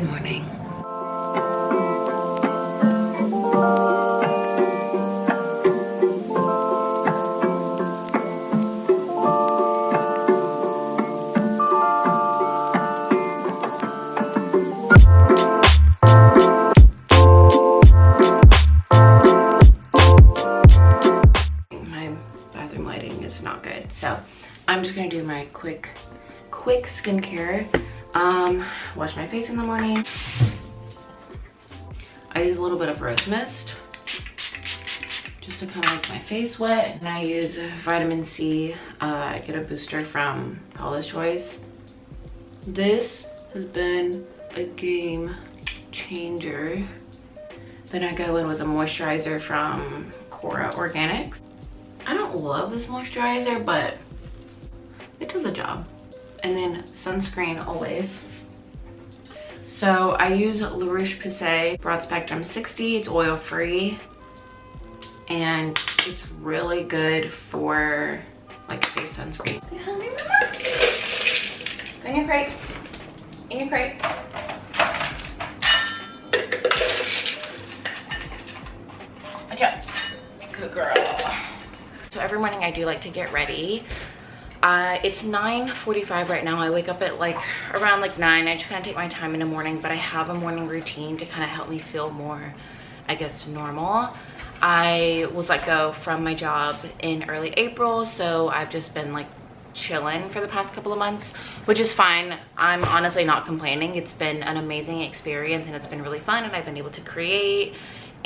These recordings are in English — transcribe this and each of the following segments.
Good morning. My bathroom lighting is not good, so I'm just gonna do my quick skincare. Wash my face in the morning. I use a little bit of rose mist just to kind of make my face wet, and I use vitamin C. I get a booster from Paula's Choice. This has been a game changer. Then I go in with a moisturizer from Cora Organics. I don't love this moisturizer, but it does the job. And then sunscreen always. So I use La Roche-Posay Broad Spectrum 60. It's oil free, and it's really good for like face sunscreen. Go in your crate. In your crate. Watch out. Good girl. So every morning I do like to get ready. It's 9:45 right now. I wake up at like around like 9. I just kind of take my time in the morning, but I have a morning routine to kind of help me feel more, I guess, normal. I was let go from my job in early April, so I've just been like chilling for the past couple of months, which is fine. I'm honestly not complaining. It's been an amazing experience and it's been really fun, and I've been able to create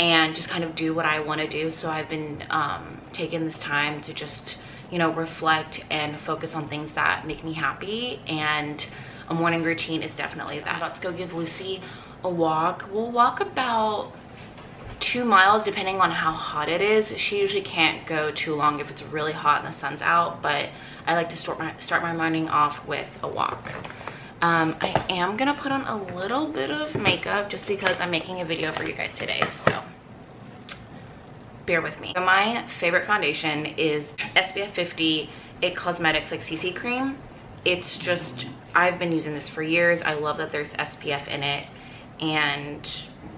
and just kind of do what I want to do. So I've been taking this time to just, you know, reflect and focus on things that make me happy, and a morning routine is definitely that. Let's go give Lucy a walk. We'll walk about 2 miles depending on how hot it is. She usually can't go too long if it's really hot and the sun's out, but I like to start my morning off with a walk. I am gonna put on a little bit of makeup just because I'm making a video for you guys today, so bear with me. My favorite foundation is SPF 50 It Cosmetics like CC cream. It's just, I've been using this for years. I love that there's SPF in it, and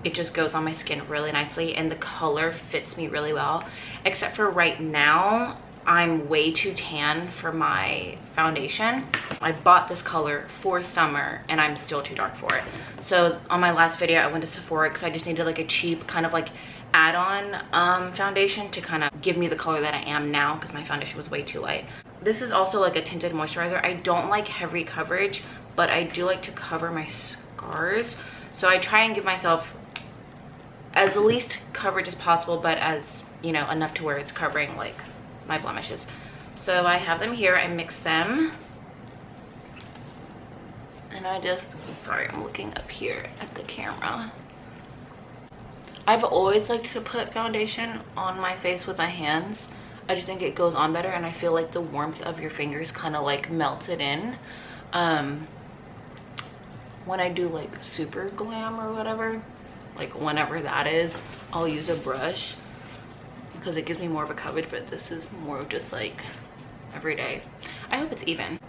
it just goes on my skin really nicely, and the color fits me really well, except for right now I'm way too tan for my foundation. I bought this color for summer and I'm still too dark for it. So on my last video I went to Sephora because I just needed like a cheap kind of like add-on foundation to kind of give me the color that I am now, because my foundation was way too light. This is also like a tinted moisturizer. I don't like heavy coverage, but I do like to cover my scars, so I try and give myself as least coverage as possible, but as, you know, enough to where it's covering like my blemishes. So I have them here. I mix them, and I just, sorry, I'm looking up here at the camera. I've always liked to put foundation on my face with my hands. I just think it goes on better, and I feel like the warmth of your fingers kind of like melts it in. When I do like super glam or whatever, like whenever that is, I'll use a brush because it gives me more of a coverage, but this is more of just like every day. I hope it's even.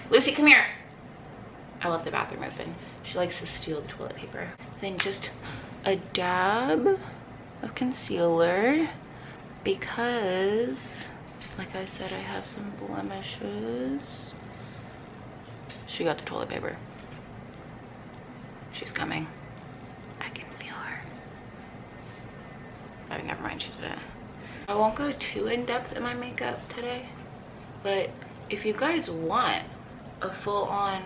Lucy, come here. I left the bathroom open. She likes to steal the toilet paper. Then just a dab of concealer, because like I said, I have some blemishes. She got the toilet paper. She's coming. I can feel her. Oh, never mind, she did it. I won't go too in-depth in my makeup today, but if you guys want a full-on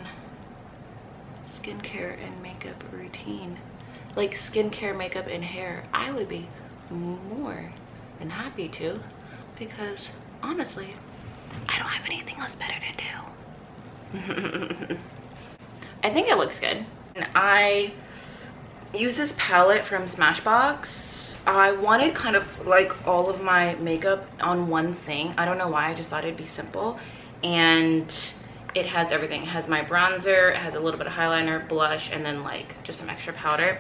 skincare and makeup routine, like skincare, makeup, and hair, I would be more than happy to, because honestly, I don't have anything else better to do. I think it looks good. And I use this palette from Smashbox. I wanted kind of like all of my makeup on one thing. I don't know why, I just thought it'd be simple. And it has everything. It has my bronzer, it has a little bit of highlighter, blush, and then like just some extra powder.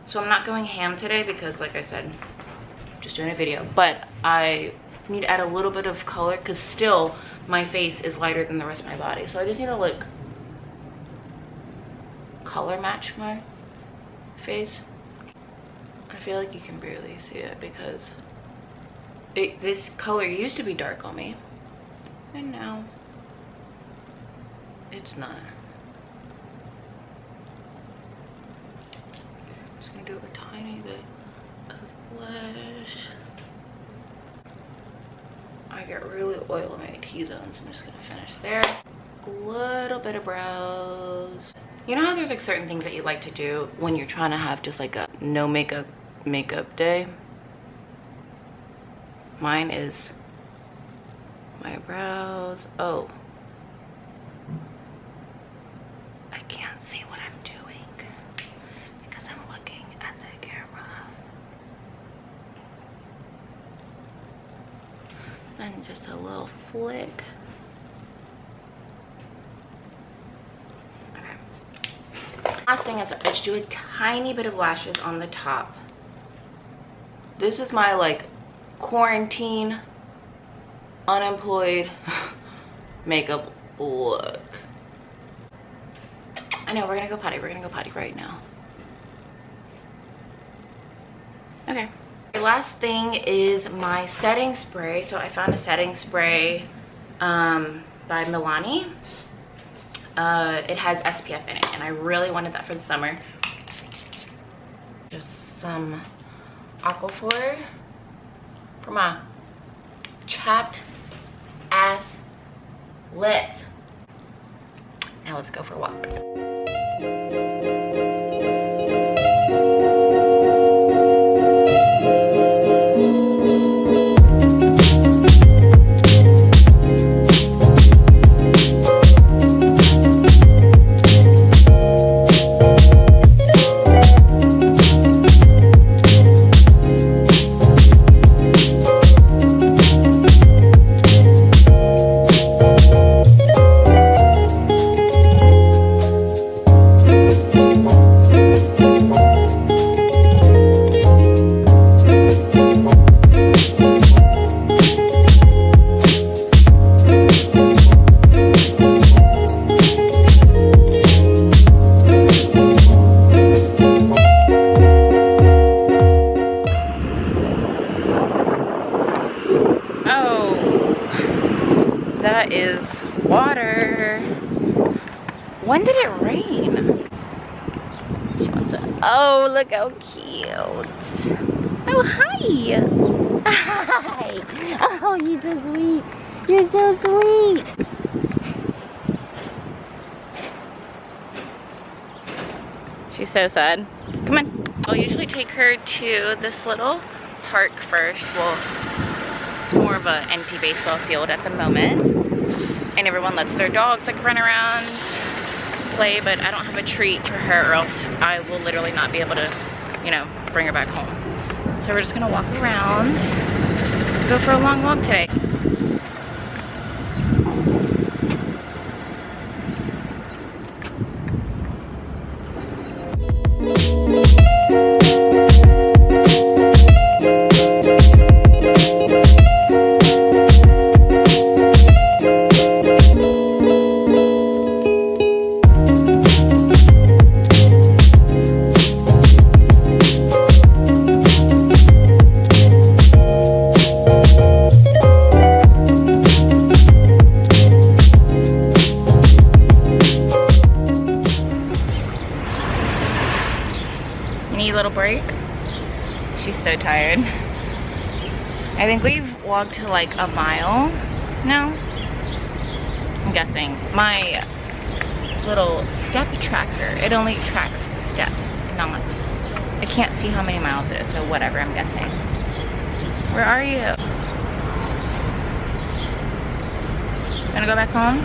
So I'm not going ham today because, like I said, I'm just doing a video. But I need to add a little bit of color because still my face is lighter than the rest of my body. So I just need to like color match my face. I feel like you can barely see it because this color used to be dark on me and now it's not. I'm just gonna do a tiny bit of blush. I get really oil in my T-zones. I'm just gonna finish there. A little bit of brows. You know how there's like certain things that you like to do when you're trying to have just like a no makeup day? Mine is my brows. Oh, I can't see what I'm doing because I'm looking at the camera. And just a little flick. Last thing is I just do a tiny bit of lashes on the top. This is my like quarantine, unemployed makeup look. I know, we're gonna go potty. We're gonna go potty right now. Okay. The last thing is my setting spray. So I found a setting spray by Milani. It has SPF in it and I really wanted that for the summer. Just some Aquaphor for my chapped ass lips. Now let's go for a walk. That is water. When did it rain? She wants to, oh, look how cute. Oh, hi. Hi. Oh, you're so sweet. You're so sweet. She's so sad. Come on. I'll usually take her to this little park first. Well, it's more of an empty baseball field at the moment. And everyone lets their dogs like run around, play, but I don't have a treat for her or else I will literally not be able to, you know, bring her back home. So we're just gonna walk around, go for a long walk today. Little break. She's so tired. I think we've walked like a mile now. I'm guessing. My little step tracker, it only tracks steps, not. I can't see how many miles it is, so whatever, I'm guessing. Where are you? Gonna go back home?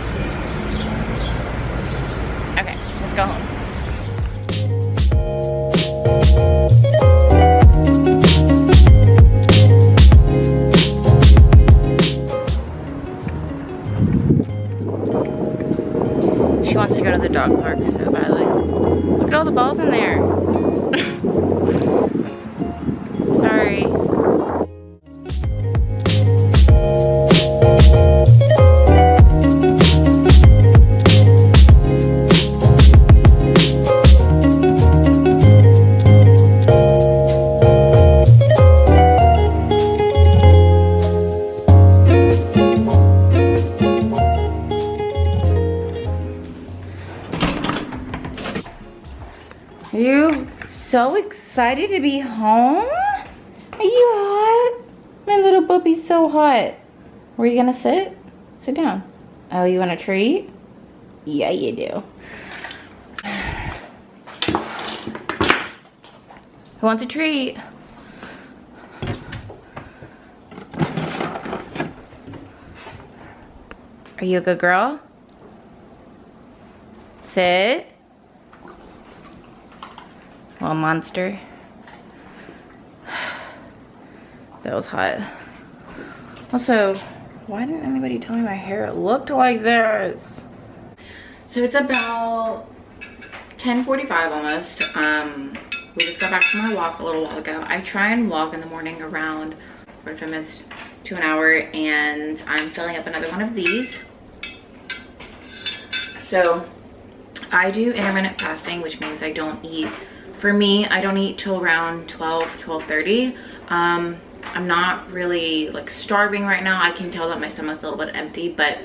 Okay, let's go home. She wants to go to the dog park so badly. Look at all the balls in there. Sorry. so excited to be home. Are you hot? My little puppy's so hot. Where are you gonna sit? Sit down. Oh, you want a treat? Yeah, you do. Who wants a treat? Are you a good girl? Sit. Little monster. That was hot. Also, why didn't anybody tell me my hair looked like this? So it's about 10:45 almost. We just got back from our walk a little while ago. I try and walk in the morning around 45 minutes to an hour, and I'm filling up another one of these. So I do intermittent fasting, which means I don't eat. For me, I don't eat till around 12:30. I'm not really like starving right now. I can tell that my stomach's a little bit empty, but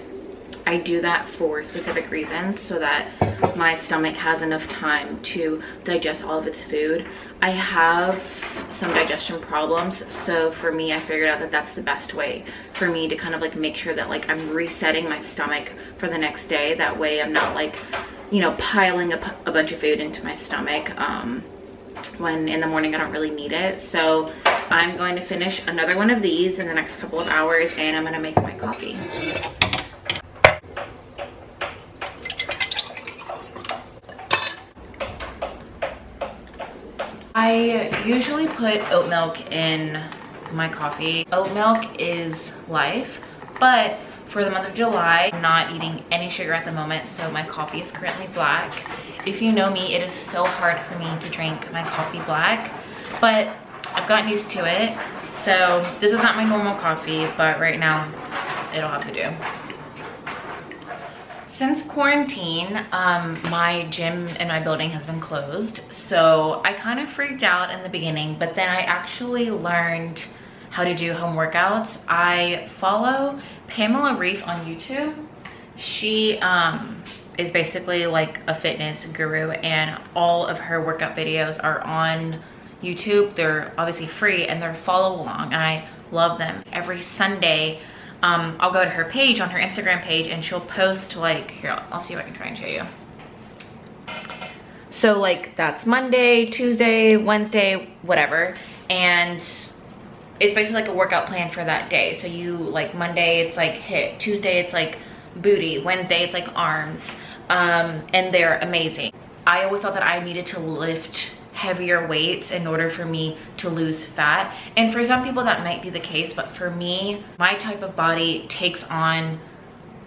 I do that for specific reasons so that my stomach has enough time to digest all of its food. I have some digestion problems, so for me, I figured out that that's the best way for me to kind of like make sure that like I'm resetting my stomach for the next day. That way I'm not like, you know, piling up a bunch of food into my stomach when in the morning I don't really need it. So I'm going to finish another one of these in the next couple of hours, and I'm going to make my coffee. I usually put oat milk in my coffee. Oat milk is life, but for the month of July, I'm not eating any sugar at the moment, so my coffee is currently black. If you know me, it is so hard for me to drink my coffee black, but I've gotten used to it. So this is not my normal coffee, but right now it'll have to do. Since quarantine, my gym in my building has been closed, so I kind of freaked out in the beginning, but then I actually learned how to do home workouts. I follow Pamela Reif on YouTube. She is basically like a fitness guru, and all of her workout videos are on YouTube. They're obviously free and they're follow along, and I love them. Every Sunday, I'll go to her page on her Instagram page, and she'll post like, here, I'll see if I can try and show you. So like that's Monday, Tuesday, Wednesday, whatever. And it's basically like a workout plan for that day. So you like Monday, it's like hit. Tuesday, it's like booty. Wednesday, it's like arms. And they're amazing. I always thought that I needed to lift heavier weights in order for me to lose fat, and for some people that might be the case, but for me, my type of body takes on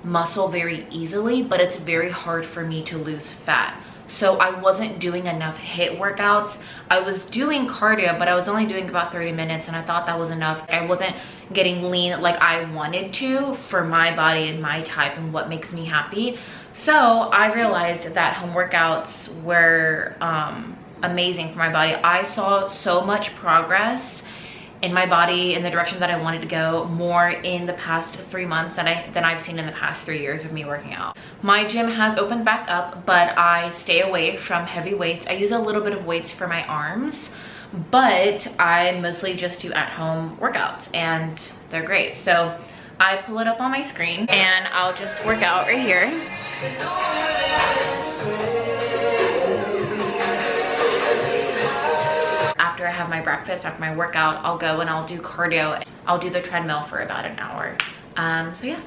muscle very easily, but it's very hard for me to lose fat. So I wasn't doing enough HIIT workouts. I was doing cardio, but I was only doing about 30 minutes, and I thought that was enough. I wasn't getting lean like I wanted to for my body and my type and what makes me happy. So I realized that home workouts were amazing for my body. I saw so much progress in my body in the direction that I wanted to go more in the past 3 months than I've seen in the past 3 years of me working out. My gym has opened back up, but I stay away from heavy weights. I use a little bit of weights for my arms, but I mostly just do at-home workouts, and they're great. So I pull it up on my screen and I'll just work out right here. After I have my breakfast, after my workout, I'll go and I'll do cardio. I'll do the treadmill for about an hour. So yeah.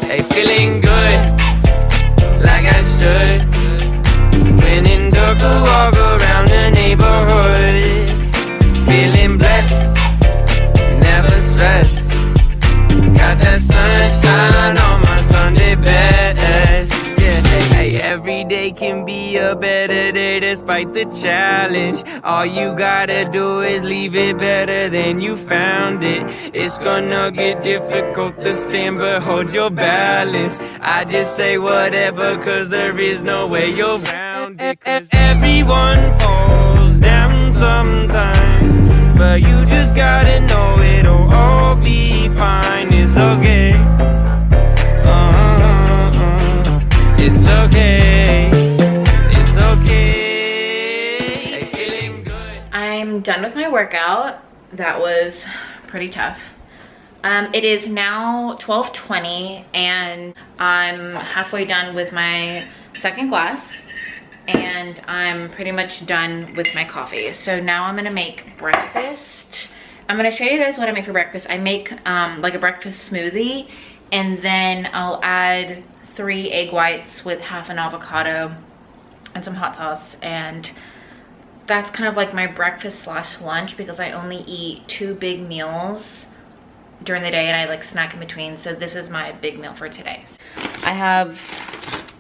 Hey, feeling good, like I should. When in dark, I walk around the neighborhood. Feeling blessed, never stressed. Got that sunshine on my Sunday best. Yeah, hey, every day can be a better day despite the challenge. All you gotta do is leave it better than you found it. It's gonna get difficult to stand, but hold your balance. I just say whatever, cause there is no way you're round it. Everyone falls down sometimes, but you just gotta know it'll all be fine. It's okay. It's okay. It's okay. Feeling good. I'm done with my workout. That was pretty tough. It is now 12:20 and I'm halfway done with my second class and I'm pretty much done with my coffee. So now I'm gonna make breakfast. I'm gonna show you guys what I make for breakfast. I make like a breakfast smoothie and then I'll add 3 egg whites with half an avocado and some hot sauce, and that's kind of like my breakfast slash lunch because I only eat 2 big meals during the day and I like snack in between. So this is my big meal for today. I have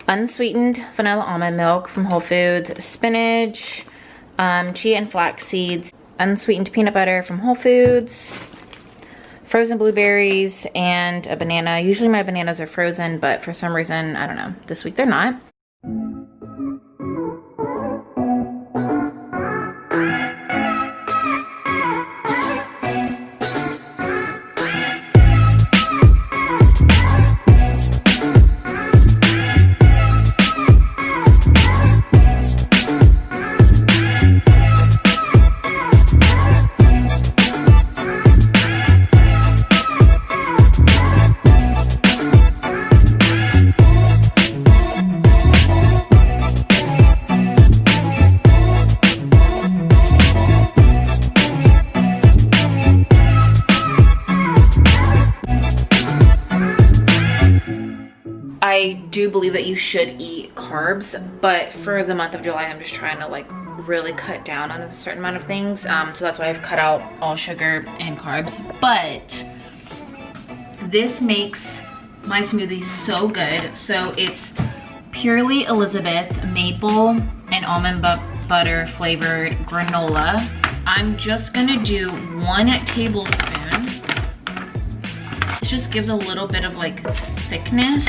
unsweetened vanilla almond milk from Whole Foods, spinach, chia and flax seeds, unsweetened peanut butter from Whole Foods, frozen blueberries, and a banana. Usually my bananas are frozen, but for some reason, I don't know, this week they're not. I do believe that you should eat carbs, but for the month of July, I'm just trying to like really cut down on a certain amount of things. So that's why I've cut out all sugar and carbs. But this makes my smoothie so good. So it's purely Elizabeth maple and almond butter flavored granola. I'm just gonna do 1 tablespoon. This just gives a little bit of like thickness.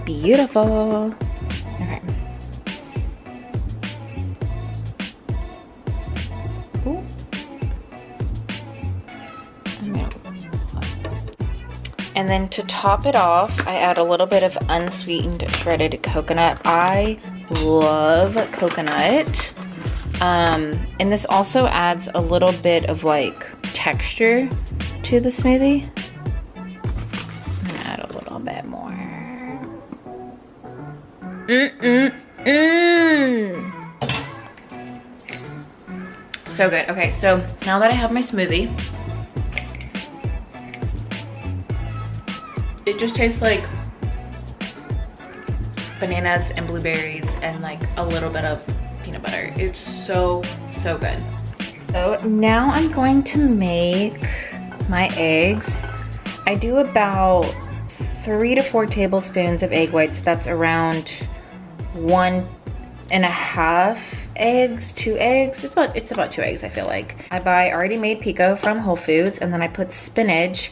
Beautiful. Okay. Ooh. And then to top it off, I add a little bit of unsweetened shredded coconut. I love coconut. And this also adds a little bit of like texture to the smoothie. I'm gonna add a little bit more. So good. Okay, so now that I have my smoothie, it just tastes like bananas and blueberries and like a little bit of peanut butter. It's so good. So now I'm going to make my eggs. I do about 3 to 4 tablespoons of egg whites. That's around 1.5 eggs, 2 eggs. It's about 2 eggs, I feel like. I buy already made pico from Whole Foods, and then I put spinach.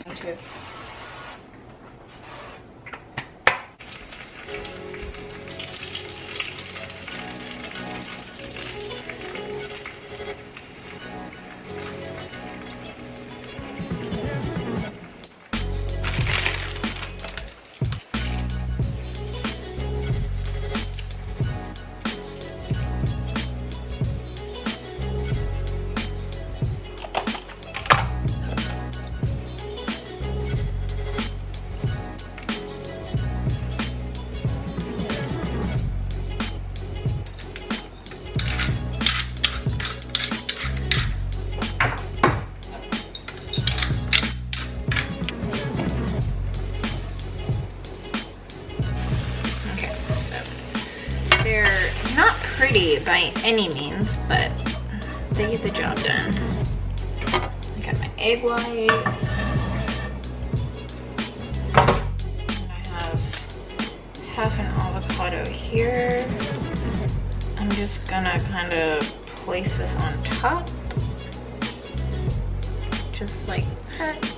They're not pretty by any means, but they get the job done. I got my egg whites. And I have half an avocado here. I'm just gonna kind of place this on top, just like that.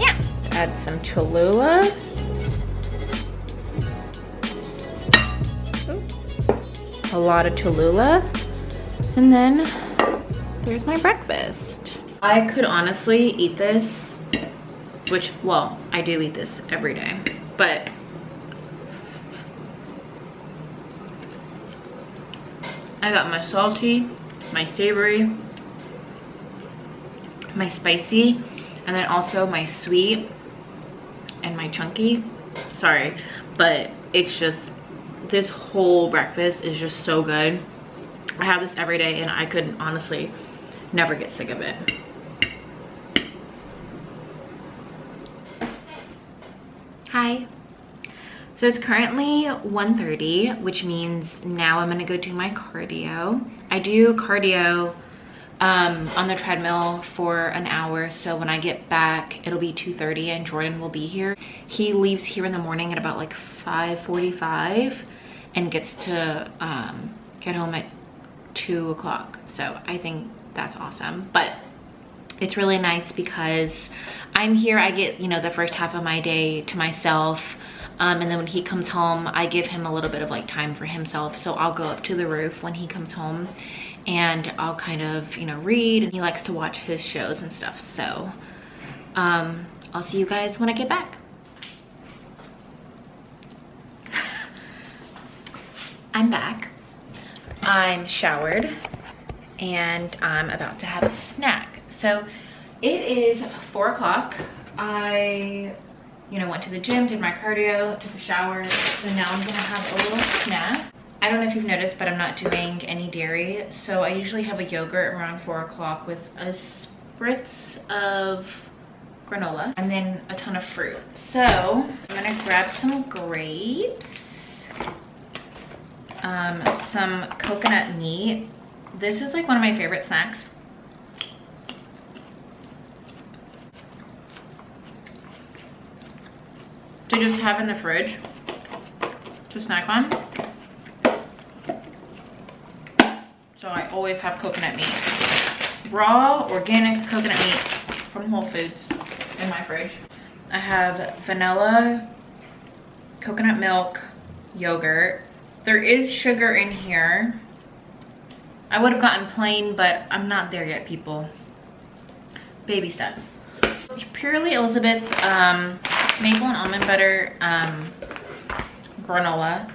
Yeah. Add some Cholula. Ooh. A lot of Cholula. And then there's my breakfast. I could honestly eat this, which, well, I do eat this every day, but I got my salty, my savory, my spicy, and then also my sweet and my chunky. Sorry, but it's just, this whole breakfast is just so good. I have this every day and I could honestly never get sick of it. Hi. So it's currently 1:30, which means now I'm gonna go do my cardio. I do cardio on the treadmill for an hour, so when I get back it'll be 2:30 and Jordan will be here. He leaves here in the morning at about like 5:45 and gets to get home at 2 o'clock, so I think that's awesome. But it's really nice because I'm here, I get, you know, the first half of my day to myself, and then when he comes home I give him a little bit of like time for himself. So I'll go up to the roof when he comes home and I'll kind of, you know, read, and he likes to watch his shows and stuff. So I'll see you guys when I get back. I'm back. I'm showered and I'm about to have a snack. So it is 4 o'clock. I, you know, went to the gym, did my cardio, took a shower. So now I'm gonna have a little snack. I don't know if you've noticed, but I'm not doing any dairy. So I usually have a yogurt around 4 o'clock with a spritz of granola and then a ton of fruit. So I'm gonna grab some grapes, some coconut meat. This is like one of my favorite snacks. To just have in the fridge to snack on. So I always have coconut meat. Raw, organic coconut meat from Whole Foods in my fridge. I have vanilla, coconut milk, yogurt. There is sugar in here. I would have gotten plain, but I'm not there yet, people. Baby steps. Purely Elizabeth maple and almond butter granola.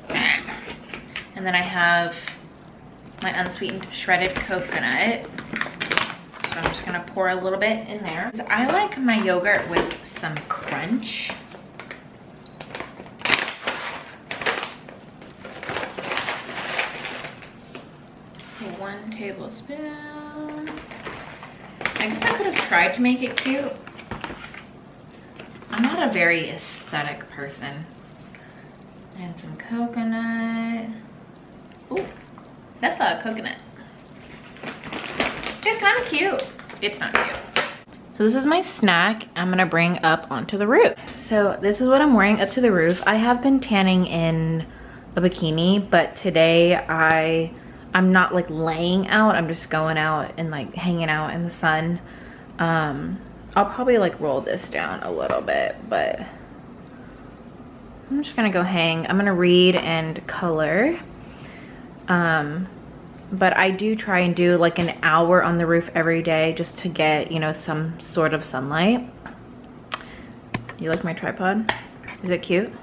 And then I have my unsweetened shredded coconut. So I'm just gonna pour a little bit in there. I like my yogurt with some crunch. 1 tablespoon. I guess I could have tried to make it cute. I'm not a very aesthetic person. And some coconut. Ooh, that's a coconut. It's kind of cute. It's not cute. So this is my snack I'm gonna bring up onto the roof. So this is what I'm wearing up to the roof. I have been tanning in a bikini, but today I'm not like laying out. I'm just going out and like hanging out in the sun. I'll probably like roll this down a little bit, but I'm just gonna go hang. I'm gonna read and color. But I do try and do like an hour on the roof every day just to get, you know, some sort of sunlight. You like my tripod? Is it cute?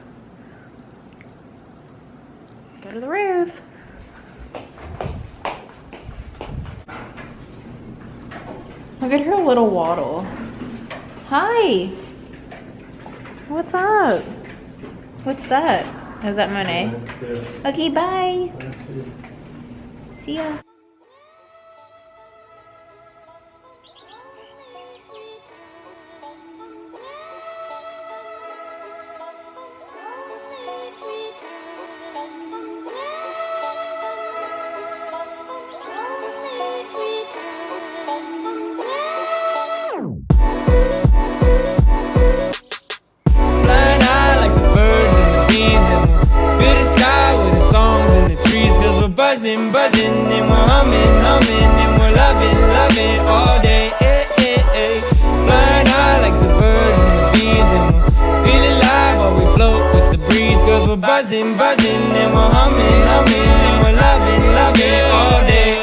Go to the roof. Look at her little waddle. Hi. What's up? What's that? Is that Monet? Okay, bye. See ya. buzzing, buzzing, and we're humming, humming, and we're loving, loving all day. Flying high like the birds and the bees, and we're feeling alive while we float with the breeze. Cause we're buzzing, buzzing, and we're humming, humming, and we're loving, loving all day.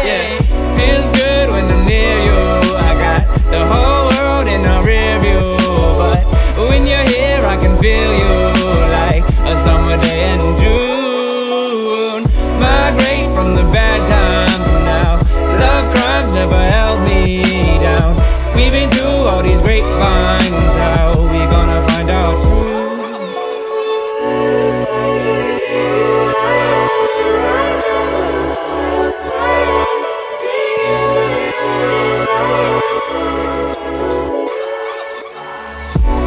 Yeah, feels good when I'm near you. I got the whole world in a rear view, but when you're here I can feel you like a summer day in June. Migrate from the bad times now. Love crimes never held me down. We've been through all these grapevines. How we gonna find out truth?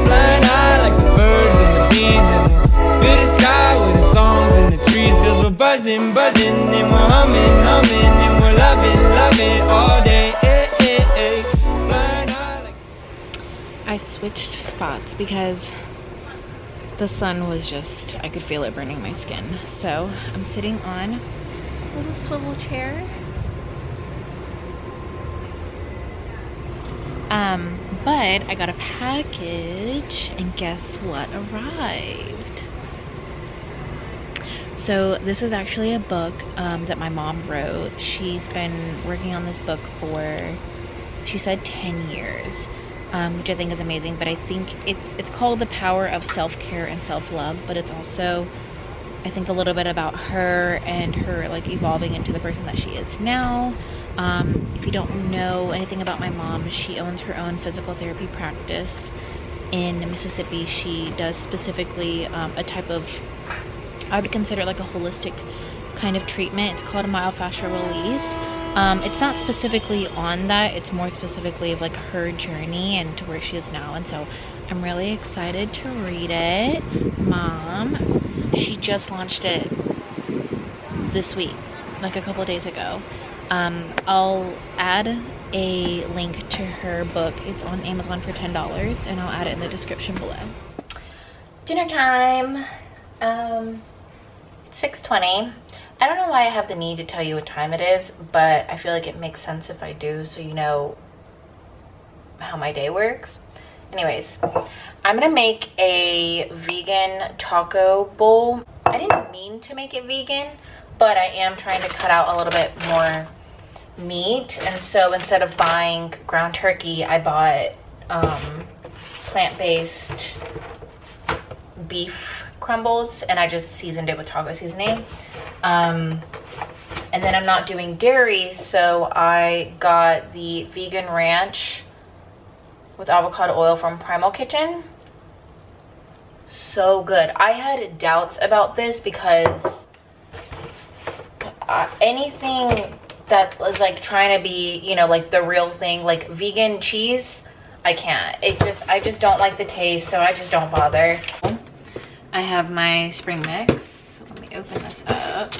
Flying high like the birds and the bees, and we'll fill the sky with the songs and the trees. Cause we're buzzing, buzzing, and we're humming, humming, and we're loving, loving all day. Flying high like... I switched spots because the sun was just, I could feel it burning my skin. So I'm sitting on a little swivel chair. But I got a package and guess what arrived? So this is actually a book that my mom wrote. She's been working on this book for, she said 10 years. Which I think is amazing, but I think it's called The Power of Self-Care and Self-Love, but it's also, I think, a little bit about her and her like evolving into the person that she is now. If you don't know anything about my mom, she owns her own physical therapy practice in Mississippi. She does specifically a type of, I would consider like a holistic kind of treatment. It's called a myofascial release. It's not specifically on that, it's more specifically of like her journey and to where she is now, and so I'm really excited to read it. Mom, she just launched it this week, like a couple days ago. I'll add a link to her book. It's on Amazon for $10, and I'll add it in the description below. Dinner time. It's 6:20. I don't know why I have the need to tell you what time it is, but I feel like it makes sense if I do, so you know how my day works. Anyways, I'm gonna make a vegan taco bowl. I didn't mean to make it vegan, but I am trying to cut out a little bit more meat, and so instead of buying ground turkey, I bought plant-based beef crumbles, and I just seasoned it with taco seasoning. And then I'm not doing dairy, so I got the vegan ranch with avocado oil from Primal Kitchen. So good. I had doubts about this because anything that was like trying to be, you know, like the real thing, like vegan cheese, I can't. I just don't like the taste, so I just don't bother. I have my spring mix. Let me open this up.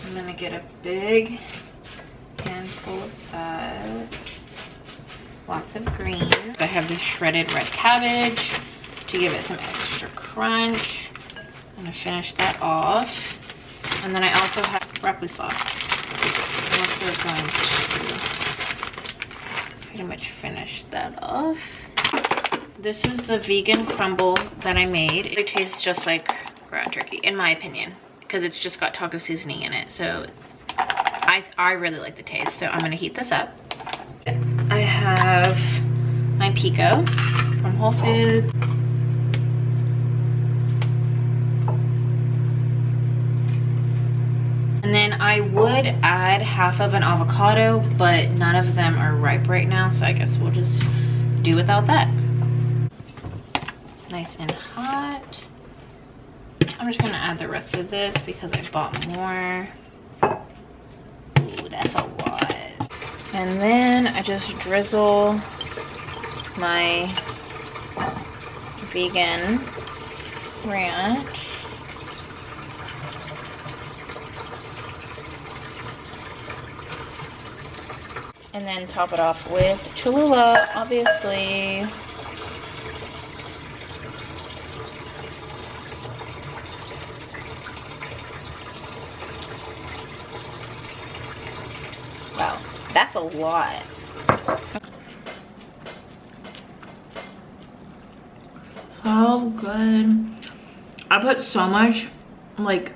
I'm gonna get a big handful of that. Lots of greens. I have this shredded red cabbage to give it some extra crunch. I'm gonna finish that off. And then I also have broccoli sauce. I'm also going to pretty much finish that off. This is the vegan crumble that I made. It tastes just like ground turkey, in my opinion, because it's just got taco seasoning in it. So I really like the taste. So I'm gonna heat this up. I have my pico from Whole Foods. And then I would add half of an avocado, but none of them are ripe right now, so I guess we'll just do without that. Nice and hot. I'm just gonna add the rest of this because I bought more. Ooh, that's a lot. And then I just drizzle my vegan ranch. And then top it off with Cholula, obviously. Wow, that's a lot. So good. I put so much, like,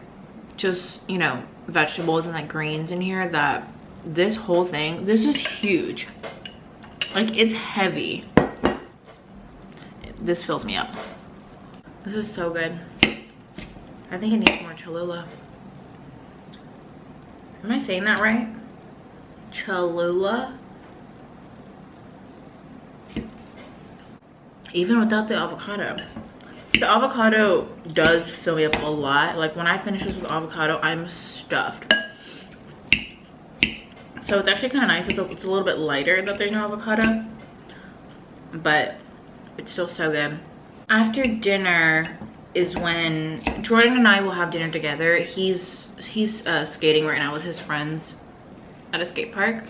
just, you know, vegetables and like greens in here that this whole thing, this is huge. Like, it's heavy. This fills me up. This is so good. I think it needs more Cholula. Am I saying that right? Cholula? Even without the avocado. The avocado does fill me up a lot. Like, when I finish this with avocado, I'm stuffed. So it's actually kind of nice. It's a little bit lighter that there's no avocado, but it's still so good. After dinner is when Jordan and I will have dinner together. He's skating right now with his friends at a skate park.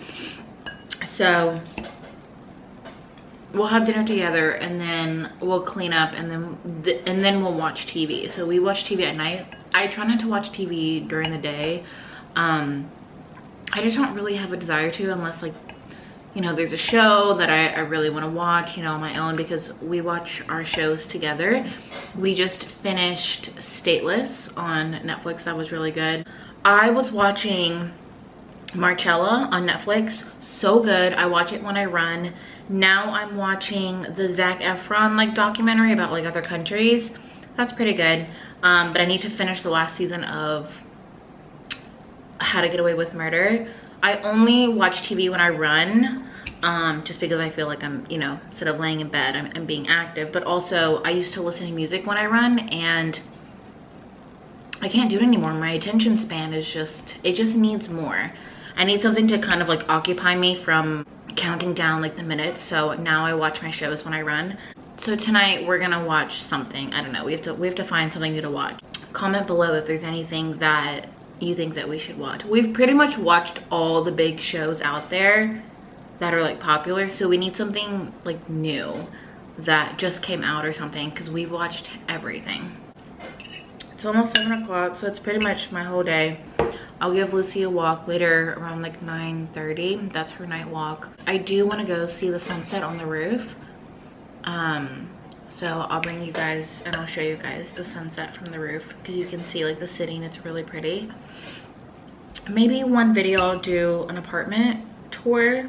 So we'll have dinner together, and then we'll clean up, and then we'll watch TV. So we watch TV at night. I try not to watch TV during the day. I just don't really have a desire to, unless, like, you know, there's a show that I really want to watch, you know, on my own, because we watch our shows together. We just finished Stateless on Netflix. That was really good. I was watching Marcella on Netflix. So good. I watch it when I run. Now I'm watching the Zac Efron, like, documentary about, like, other countries. That's pretty good. But I need to finish the last season of How to Get Away with Murder. I only watch TV when I run, just because I feel like I'm, you know, instead of laying in bed, I'm being active. But also, I used to listen to music when I run, and I can't do it anymore. My attention span is it just needs more. I need something to kind of, like, occupy me from counting down, like, the minutes. So now I watch my shows when I run. So tonight we're gonna watch something. I don't know, we have to find something new to watch. Comment below if there's anything that you think that we should watch. We've pretty much watched all the big shows out there that are, like, popular, so we need something, like, new that just came out or something, because we've watched everything. It's almost 7 o'clock, so it's pretty much my whole day. I'll give Lucy a walk later around, like, 9:30. That's her night walk. I do want to go see the sunset on the roof. So I'll bring you guys and I'll show you guys the sunset from the roof, because you can see, like, the city, and it's really pretty. Maybe one video I'll do an apartment tour.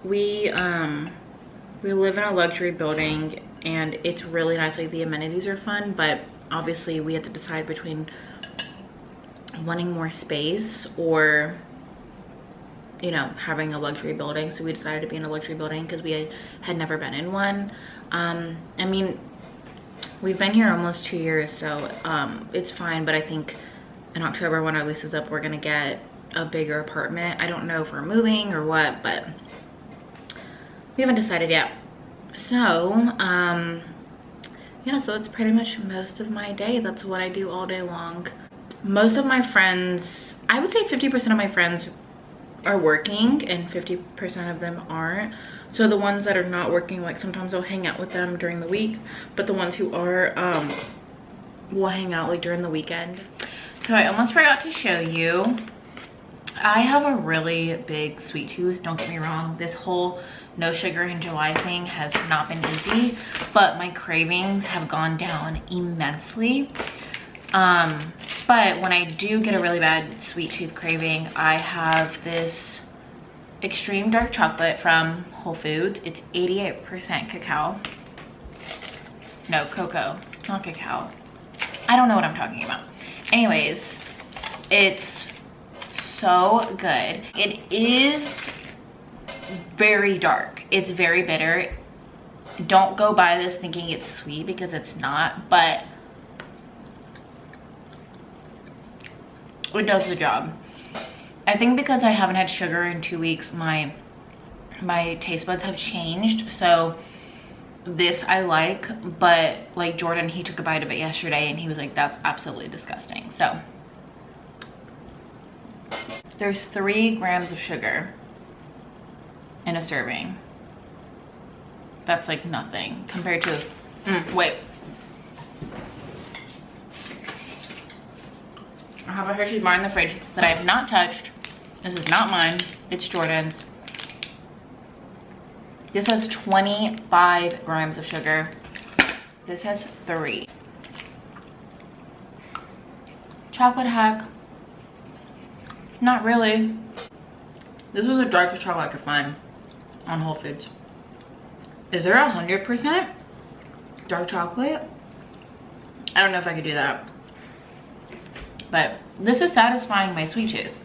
We live in a luxury building, and it's really nice. Like, the amenities are fun, but obviously we have to decide between wanting more space or, you know, having a luxury building. So we decided to be in a luxury building because we had never been in one. I mean, we've been here almost 2 years, so it's fine. But I think in October, when our lease is up, we're gonna get a bigger apartment. I don't know if we're moving or what, but we haven't decided yet. So yeah, so that's pretty much most of my day. That's what I do all day long. Most of my friends, I would say 50% of my friends are working and 50% of them aren't. So the ones that are not working, like, sometimes I'll hang out with them during the week, but the ones who are will hang out, like, during the weekend. So I almost forgot to show you, I have a really big sweet tooth. Don't get me wrong, this whole no sugar in July thing has not been easy, but my cravings have gone down immensely. But when I do get a really bad sweet tooth craving, I have this extreme dark chocolate from Whole Foods. It's 88% cacao. No, cocoa, not cacao. I don't know what I'm talking about. Anyways, it's so good. It is very dark. It's very bitter. Don't go buy this thinking it's sweet, because it's not, but it does the job. I think because I haven't had sugar in 2 weeks, my taste buds have changed. So this I like, but like Jordan, he took a bite of it yesterday and he was like, that's absolutely disgusting. So there's 3 grams of sugar in a serving. That's like nothing compared to, wait. I have a Hershey's bar in the fridge that I have not touched. This is not mine, it's Jordan's. This has 25 grams of sugar. This has 3. Chocolate hack. Not really. This was the darkest chocolate I could find on Whole Foods. Is there 100% dark chocolate? I don't know if I could do that. But this is satisfying my sweet tooth.